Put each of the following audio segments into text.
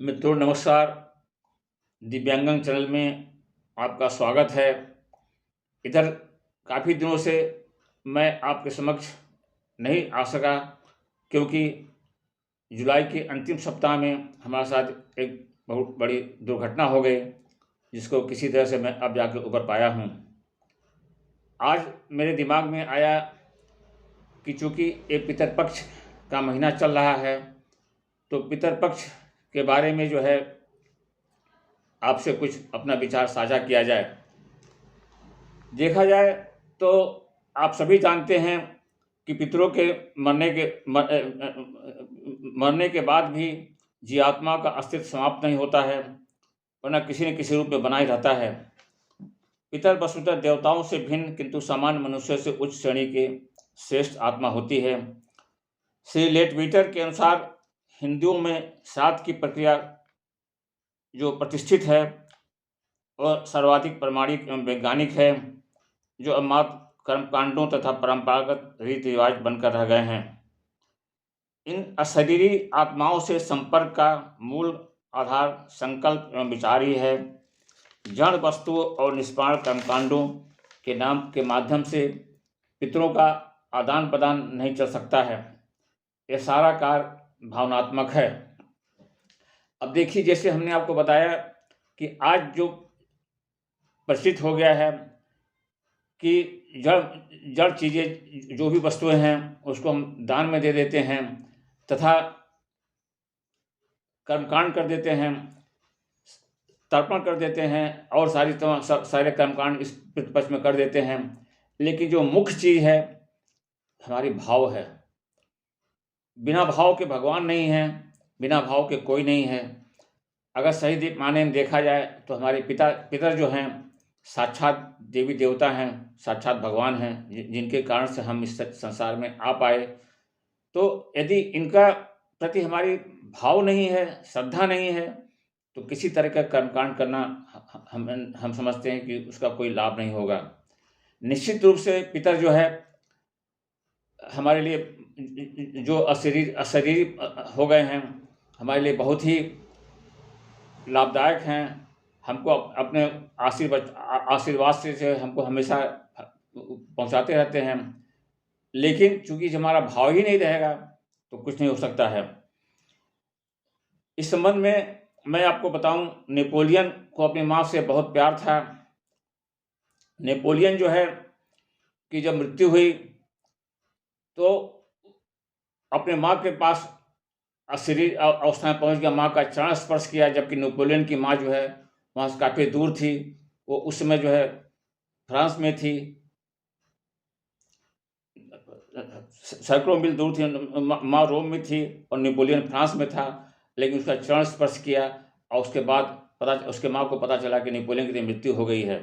मित्रों नमस्कार। दिव्यांगन चैनल में आपका स्वागत है। इधर काफ़ी दिनों से मैं आपके समक्ष नहीं आ सका क्योंकि जुलाई के अंतिम सप्ताह में हमारे साथ एक बहुत बड़ी दुर्घटना हो गई, जिसको किसी तरह से मैं अब जाके उबर पाया हूँ। आज मेरे दिमाग में आया कि चूँकि ये पितृपक्ष का महीना चल रहा है, तो पितृपक्ष के बारे में जो है आपसे कुछ अपना विचार साझा किया जाए। देखा जाए तो आप सभी जानते हैं कि पितरों के मरने के बाद भी जीवात्मा का अस्तित्व समाप्त नहीं होता है, वरना किसी न किसी रूप में बना ही रहता है। पितर वस्तुतः देवताओं से भिन्न किंतु सामान्य मनुष्य से उच्च श्रेणी के श्रेष्ठ आत्मा होती है। श्री लेटवीटर के अनुसार हिंदुओं में श्राद्ध की प्रक्रिया जो प्रतिष्ठित है और सर्वाधिक प्रमाणिक एवं वैज्ञानिक है, जो अब मात्र कर्मकांडों तथा परंपरागत रीति रिवाज बनकर रह गए हैं। इन अशरीरी आत्माओं से संपर्क का मूल आधार संकल्प एवं विचार ही है। जड़ वस्तुओं और निष्प्राण कर्मकांडों के नाम के माध्यम से पितरों का आदान प्रदान नहीं चल सकता है। यह सारा कार्य भावनात्मक है। अब देखिए, जैसे हमने आपको बताया कि आज जो प्रचलित हो गया है कि जड़ चीज़ें जो भी वस्तुएं हैं उसको हम दान में दे देते हैं तथा कर्मकांड कर देते हैं, तर्पण कर देते हैं और सारे कर्मकांड इस प्रतिपक्ष में कर देते हैं। लेकिन जो मुख्य चीज़ है हमारी भाव है। बिना भाव के भगवान नहीं है, बिना भाव के कोई नहीं है। अगर सही माने में देखा जाए तो हमारे पितर जो हैं साक्षात देवी देवता हैं, साक्षात भगवान हैं, जिनके कारण से हम इस संसार में आ पाए। तो यदि इनका प्रति हमारी भाव नहीं है, श्रद्धा नहीं है, तो किसी तरह का कर्मकांड करना हम समझते हैं कि उसका कोई लाभ नहीं होगा। निश्चित रूप से पितर जो है हमारे लिए जो अशरीरी हो गए हैं, हमारे लिए बहुत ही लाभदायक हैं। हमको अपने आशीर्वाद से हमको हमेशा पहुंचाते रहते हैं। लेकिन चूंकि हमारा भाव ही नहीं रहेगा तो कुछ नहीं हो सकता है। इस संबंध में मैं आपको बताऊं, नेपोलियन को अपनी माँ से बहुत प्यार था। नेपोलियन जो है कि जब मृत्यु हुई तो अपने माँ के पास अशरीर अवस्था में पहुँच गया, माँ का चरण स्पर्श किया, जबकि नेपोलियन की माँ जो है वहाँ से काफ़ी दूर थी। वो उस समय जो है फ्रांस में थी, सैकड़ों मील दूर थी। माँ रोम में थी और नेपोलियन फ्रांस में था, लेकिन उसका चरण स्पर्श किया और उसके बाद उसके माँ को पता चला कि नेपोलियन की मृत्यु हो गई है।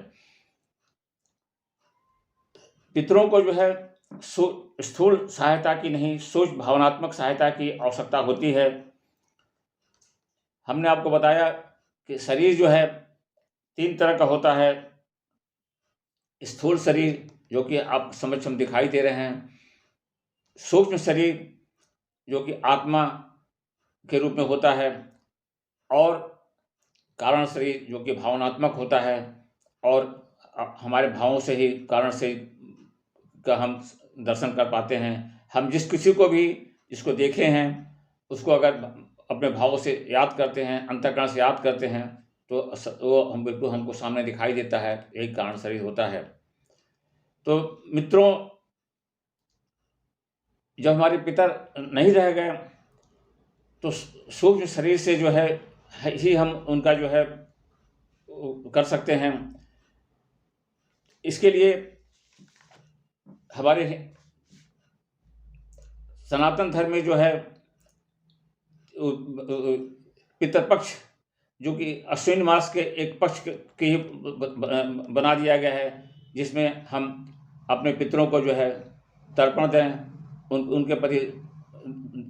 पितरों को जो है स्थूल सहायता की नहीं, सूक्ष्म भावनात्मक सहायता की आवश्यकता होती है। हमने आपको बताया कि शरीर जो है 3 तरह का होता है। स्थूल शरीर जो कि आप समक्ष हम दिखाई दे रहे हैं, सूक्ष्म शरीर जो कि आत्मा के रूप में होता है, और कारण शरीर जो कि भावनात्मक होता है। और हमारे भावों से ही कारण से का हम दर्शन कर पाते हैं। हम जिस किसी को भी जिसको देखे हैं उसको अगर अपने भावों से याद करते हैं, अंतःकरण से याद करते हैं, तो वो बिल्कुल हमको सामने दिखाई देता है। यही कारण शरीर होता है। तो मित्रों, जब हमारे पितर नहीं रह गए तो सूक्ष्म शरीर से जो है ही हम उनका जो है कर सकते हैं। इसके लिए हमारे सनातन धर्म में जो है पितृपक्ष जो कि अश्विन मास के एक पक्ष के ही बना दिया गया है, जिसमें हम अपने पितरों को जो है तर्पण दें, उनके प्रति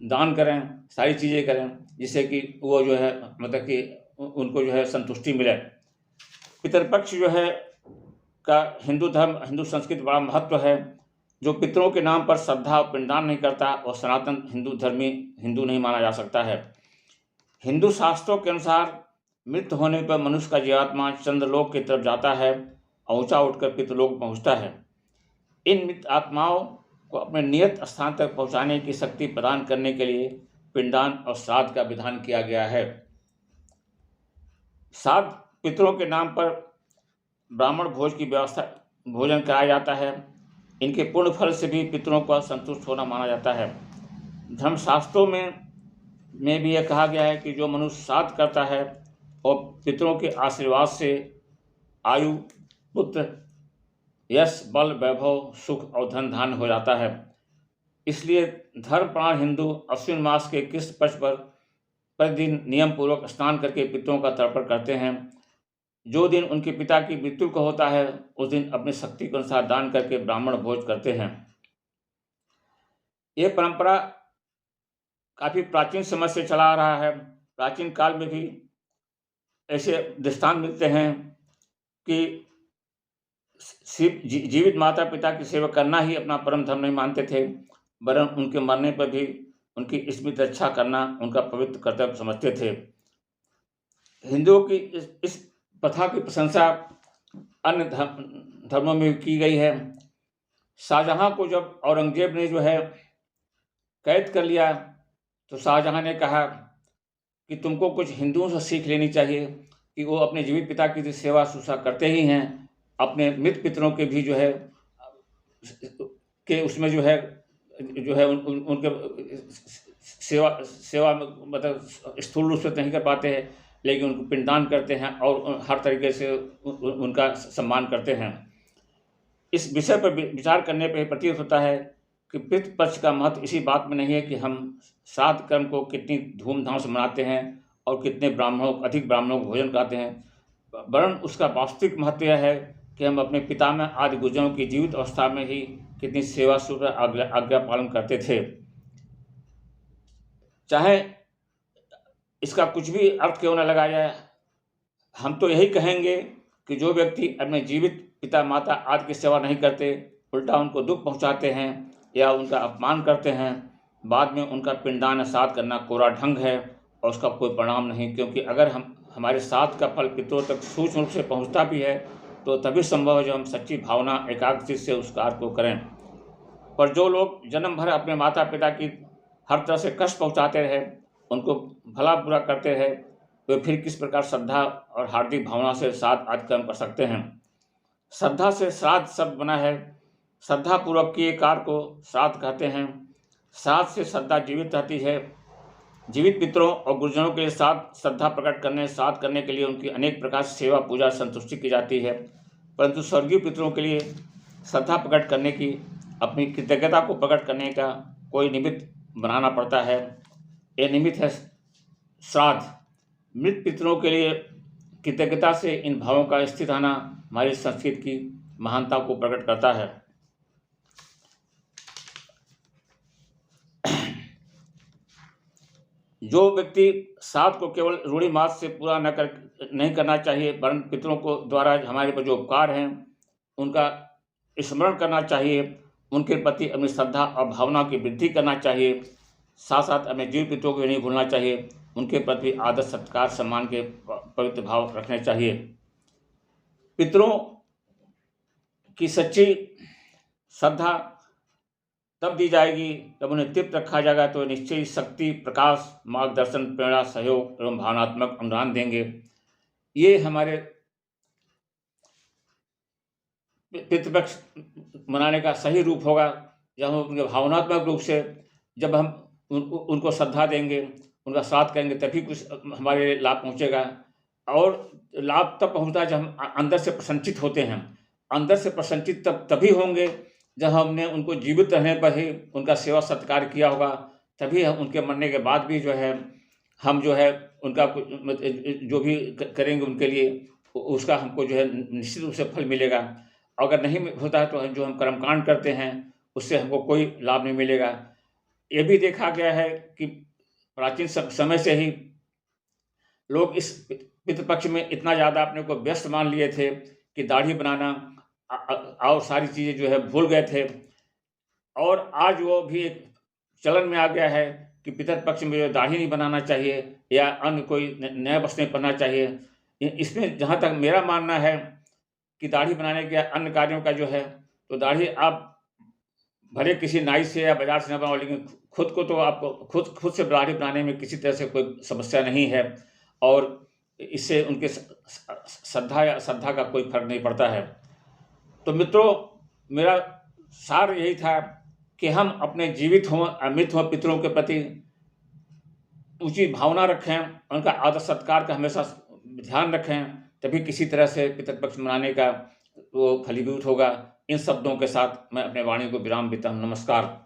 दान करें, सारी चीज़ें करें, जिससे कि वो जो है मतलब कि उनको जो है संतुष्टि मिले। पितृपक्ष जो है का हिंदू संस्कृति बड़ा महत्व है। जो पितरों के नाम पर श्रद्धा और पिंडदान नहीं करता और सनातन हिंदू धर्मी हिंदू नहीं माना जा सकता है। हिंदू शास्त्रों के अनुसार मृत्यु होने पर मनुष्य का जीवात्मा चंद्रलोक की तरफ जाता है और ऊंचा उठकर पितृलोक पहुंचता है। इन मृत आत्माओं को अपने नियत स्थान तक पहुंचाने की शक्ति प्रदान करने के लिए पिंडदान और श्राद्ध का विधान किया गया है। श्राद्ध पितरों के नाम पर ब्राह्मण भोज की व्यवस्था भोजन कराया जाता है। इनके पूर्ण फल से भी पितरों का संतुष्ट होना माना जाता है। धर्मशास्त्रों में भी यह कहा गया है कि जो मनुष्य श्राद्ध करता है और पितरों के आशीर्वाद से आयु, पुत्र, यश, बल, वैभव, सुख और धन धान्य हो जाता है। इसलिए धर्मप्राण हिंदू अश्विन मास के कृष्ण पक्ष पर प्रतिदिन नियम पूर्वक स्नान करके पितरों का तर्पण करते हैं। जो दिन उनके पिता की मृत्यु को होता है उस दिन अपनी शक्ति के अनुसार दान करके ब्राह्मण भोज करते हैं। ये परंपरा काफ़ी प्राचीन समय से चला आ रहा है। प्राचीन काल में भी ऐसे दृष्टांत मिलते हैं कि जीवित माता पिता की सेवा करना ही अपना परम धर्म नहीं मानते थे, वरन उनके मरने पर भी उनकी स्मृति रक्षा करना उनका पवित्र कर्तव्य समझते थे। हिंदुओं की इस प्रथा की प्रशंसा अन्य धर्मों में की गई है। शाहजहां को जब औरंगजेब ने जो है कैद कर लिया तो शाहजहां ने कहा कि तुमको कुछ हिंदुओं से सीख लेनी चाहिए कि वो अपने जीवित पिता की सेवा शुश्रूषा करते ही हैं, अपने मृत पितरों के भी जो है कि उसमें जो है उनके सेवा मतलब स्थूल रूप से नहीं कर पाते हैं, लेकिन उनको पिंडदान करते हैं और हर तरीके से उनका सम्मान करते हैं। इस विषय पर विचार करने पर प्रतीत होता है कि पितृपक्ष का महत्व इसी बात में नहीं है कि हम श्राद्ध कर्म को कितनी धूमधाम से मनाते हैं और कितने अधिक ब्राह्मणों को भोजन कराते हैं, वरन उसका वास्तविक महत्व यह है कि हम अपने पितामह आदि गुरुजनों की जीवित अवस्था में ही कितनी सेवा शुक्र आज्ञा पालन करते थे। चाहे इसका कुछ भी अर्थ क्यों न लगाया जाए, हम तो यही कहेंगे कि जो व्यक्ति अपने जीवित पिता माता आदि की सेवा नहीं करते, उल्टा उनको दुख पहुंचाते हैं या उनका अपमान करते हैं, बाद में उनका पिंडदान श्राद्ध करना कोरा ढंग है और उसका कोई परिणाम नहीं। क्योंकि अगर हमारे श्राद्ध का फल पितरों तक सूक्ष्म रूप से पहुंचता भी है तो तभी संभव है जब हम सच्ची भावना एकाग्रचित्त से उस कार्य को करें। पर जो लोग जन्म भर अपने माता पिता की हर तरह से कष्ट पहुंचाते रहे, उनको भला बुरा करते रहे, वे फिर किस प्रकार श्रद्धा और हार्दिक भावना से श्राद्ध आदि कर्म कर सकते हैं। श्रद्धा से श्राद्ध शब्द बना है। श्रद्धा पूर्वक किए कार्य को श्राद्ध कहते हैं। श्राद्ध से श्रद्धा जीवित रहती है। जीवित पितरों और गुरुजनों के साथ श्रद्धा प्रकट करने श्राद्ध करने के लिए उनकी अनेक प्रकार से सेवा पूजा संतुष्टि की जाती है, परंतु स्वर्गीय पितरों के लिए श्रद्धा प्रकट करने की, अपनी कृतज्ञता को प्रकट करने का कोई निमित्त बनाना पड़ता है। यह निमित्त है श्राद्ध। मृत पितरों के लिए कृतज्ञता से इन भावों का स्थित रहना हमारी संस्कृति की महानता को प्रकट करता है। जो व्यक्ति श्राद्ध को केवल रूढ़ि मात से पूरा नहीं करना चाहिए, वरन पितरों को द्वारा हमारे पर जो उपकार हैं उनका स्मरण करना चाहिए, उनके प्रति अपनी श्रद्धा और भावना की वृद्धि करना चाहिए। साथ साथ अपने जीव पितरों को नहीं भूलना चाहिए, उनके प्रति आदर सत्कार सम्मान के पवित्र भाव रखने चाहिए। पितरों की सच्ची श्रद्धा तब दी जाएगी जब उन्हें तृप्त रखा जाएगा, तो निश्चय शक्ति, प्रकाश, मार्गदर्शन, प्रेरणा, सहयोग एवं भावनात्मक अनुदान देंगे। ये हमारे पितृपक्ष मनाने का सही रूप होगा, जब हम उनके भावनात्मक रूप से जब हम उनको श्रद्धा देंगे, उनका साथ करेंगे, तभी कुछ हमारे लाभ पहुँचेगा। और लाभ तब पहुँचता है जब हम अंदर से प्रसन्नचित होते हैं। अंदर से प्रसन्नचित तभी होंगे जब हमने उनको जीवित रहने पर ही उनका सेवा सत्कार किया होगा, तभी हम उनके मरने के बाद भी जो है हम जो है उनका जो भी करेंगे उनके लिए, उसका हमको जो है निश्चित रूप से फल मिलेगा। अगर नहीं होता है तो जो हम कर्मकांड करते हैं उससे हमको कोई लाभ नहीं मिलेगा। ये भी देखा गया है कि प्राचीन समय से ही लोग इस पितृपक्ष में इतना ज़्यादा अपने को व्यस्त मान लिए थे कि दाढ़ी बनाना और सारी चीज़ें जो है भूल गए थे। और आज वो भी एक चलन में आ गया है कि पितृपक्ष में जो दाढ़ी नहीं बनाना चाहिए, या अन्य कोई नया वस्त्र नहीं पहनना चाहिए। इसमें जहाँ तक मेरा मानना है कि दाढ़ी बनाने के अन्य कार्यों का जो है, तो दाढ़ी आप भले किसी नाई से या बाज़ार से ना बनवाओ, लेकिन खुद को तो आपको खुद से दाढ़ी बनाने में किसी तरह से कोई समस्या नहीं है और इससे उनके श्रद्धा का कोई फ़र्क नहीं पड़ता है। तो मित्रों, मेरा सार यही था कि हम अपने जीवित हों, अमृत हों पितरों के प्रति ऊँची भावना रखें, उनका आदर सत्कार का हमेशा ध्यान रखें, तभी किसी तरह से पितृपक्ष मनाने का वो फलीभूत होगा। इन शब्दों के साथ मैं अपने वाणी को विराम देता हूँ। नमस्कार।